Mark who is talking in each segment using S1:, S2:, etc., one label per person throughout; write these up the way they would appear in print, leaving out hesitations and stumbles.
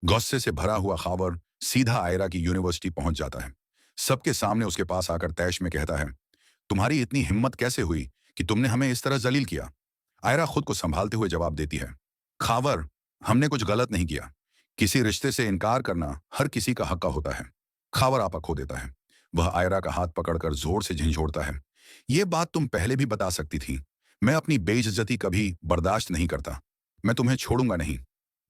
S1: गुस्से से भरा हुआ खावर सीधा आयरा की यूनिवर्सिटी पहुंच जाता है। सबके सामने उसके पास आकर तैश में कहता है, तुम्हारी इतनी हिम्मत कैसे हुई कि तुमने हमें इस तरह जलील किया? आयरा खुद को संभालते हुए जवाब देती है, खावर, हमने कुछ गलत नहीं किया। किसी रिश्ते से इनकार करना हर किसी का हक होता है। खावर आपा खो देता है। वह आयरा का हाथ पकड़कर जोर से झंझोड़ता है, यह बात तुम पहले भी बता सकती थी। मैं अपनी बेइज्जती कभी बर्दाश्त नहीं करता। मैं तुम्हें छोड़ूंगा नहीं।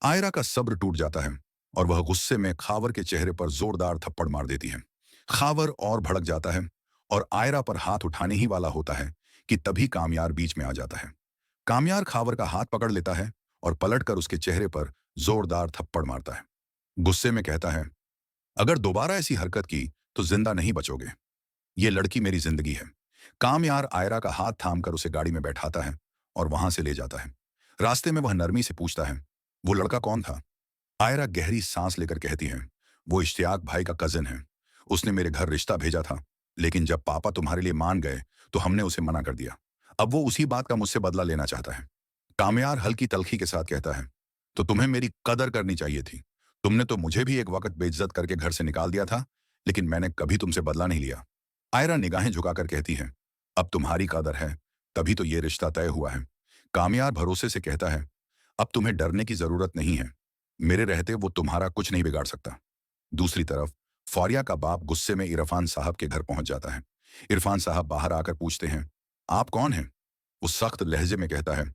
S1: आयरा का सब्र टूट जाता है और वह गुस्से में खावर के चेहरे पर जोरदार थप्पड़ मार देती है। खावर और भड़क जाता है और आयरा पर हाथ उठाने ही वाला होता है कि तभी कामयार बीच में आ जाता है। कामयार खावर का हाथ पकड़ लेता है और पलटकर उसके चेहरे पर जोरदार थप्पड़ मारता है। गुस्से में कहता है, अगर दोबारा ऐसी हरकत की तो जिंदा नहीं बचोगे। ये लड़की मेरी जिंदगी है। कामयार आयरा का हाथ थामकर उसे गाड़ी में बैठाता है और वहां से ले जाता है। रास्ते में वह नरमी से पूछता है, वो लड़का कौन था? आयरा गहरी सांस लेकर कहती है, वो इश्तियाक भाई का कजिन है। उसने मेरे घर रिश्ता भेजा था, लेकिन जब पापा तुम्हारे लिए मान गए तो हमने उसे मना कर दिया। अब वो उसी बात का मुझसे बदला लेना चाहता है। कामयार हल्की तलखी के साथ कहता है, तो तुम्हें मेरी कदर करनी चाहिए थी। तुमने तो मुझे भी एक वक्त बेइज्जत करके घर से निकाल दिया था, लेकिन मैंने कभी तुमसे बदला नहीं लिया। आयरा निगाहें झुकाकर कहती है, अब तुम्हारी कदर है, तभी तो ये रिश्ता तय हुआ है। कामयार भरोसे से कहता है, अब तुम्हें डरने की जरूरत नहीं है। मेरे रहते वो तुम्हारा कुछ नहीं बिगाड़ सकता। दूसरी तरफ फौरिया का बाप गुस्से में इरफान साहब के घर पहुंच जाता है। इरफान साहब बाहर आकर पूछते हैं, आप कौन हैं? वो सख्त लहजे में कहता है,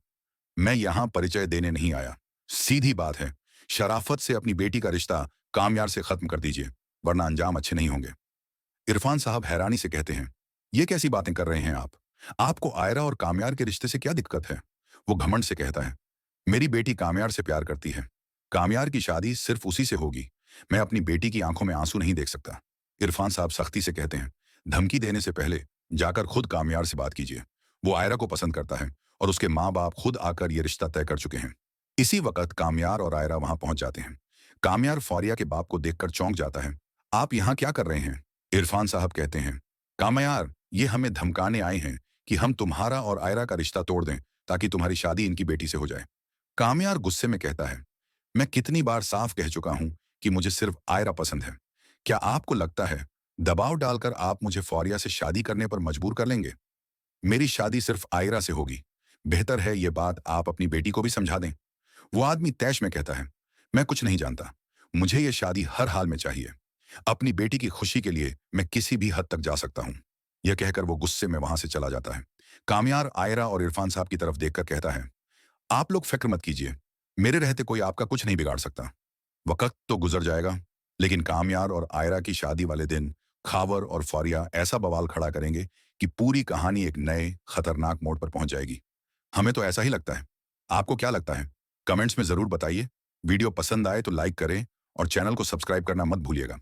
S1: मैं यहां परिचय देने नहीं आया। सीधी बात है, शराफत से अपनी बेटी का रिश्ता कामयार से खत्म कर दीजिए, वरना अंजाम अच्छे नहीं होंगे। इरफान साहब हैरानी से कहते हैं, ये कैसी बातें कर रहे हैं आप? आपको आयरा और कामयार के रिश्ते से क्या दिक्कत है? वो घमंड से कहता है, मेरी बेटी कामयार से प्यार करती है। कामयार की शादी सिर्फ उसी से होगी। मैं अपनी बेटी की आंखों में आंसू नहीं देख सकता। इरफान साहब सख्ती से कहते हैं, धमकी देने से पहले जाकर खुद कामयार से बात कीजिए। वो आयरा को पसंद करता है और उसके माँ बाप खुद आकर ये रिश्ता तय कर चुके हैं। इसी वक्त कामयार और आयरा वहां पहुंच जाते हैं। कामयार फौरिया के बाप को देखकर चौंक जाता है। आप यहाँ क्या कर रहे हैं? इरफान साहब कहते हैं, कामयार, ये हमें धमकाने आए हैं कि हम तुम्हारा और आयरा का रिश्ता तोड़ दें ताकि तुम्हारी शादी इनकी बेटी से हो जाए। कामयार गुस्से में कहता है, मैं कितनी बार साफ कह चुका हूं कि मुझे सिर्फ आयरा पसंद है। क्या आपको लगता है दबाव डालकर आप मुझे फौरिया से शादी करने पर मजबूर कर लेंगे? मेरी शादी सिर्फ आयरा से होगी। बेहतर है ये बात आप अपनी बेटी को भी समझा दें। वो आदमी तैश में कहता है, मैं कुछ नहीं जानता। मुझे ये शादी हर हाल में चाहिए। अपनी बेटी की खुशी के लिए मैं किसी भी हद तक जा सकता हूं। यह कहकर वो गुस्से में वहां से चला जाता है। कामयार आयरा और इरफान साहब की तरफ देखकर कहता है, आप लोग फिक्र मत कीजिए। मेरे रहते कोई आपका कुछ नहीं बिगाड़ सकता। वक्त तो गुजर जाएगा, लेकिन कामयार और आयरा की शादी वाले दिन खावर और फौरिया ऐसा बवाल खड़ा करेंगे कि पूरी कहानी एक नए खतरनाक मोड़ पर पहुंच जाएगी। हमें तो ऐसा ही लगता है। आपको क्या लगता है? कमेंट्स में जरूर बताइए। वीडियो पसंद आए तो लाइक करें और चैनल को सब्सक्राइब करना मत भूलिएगा।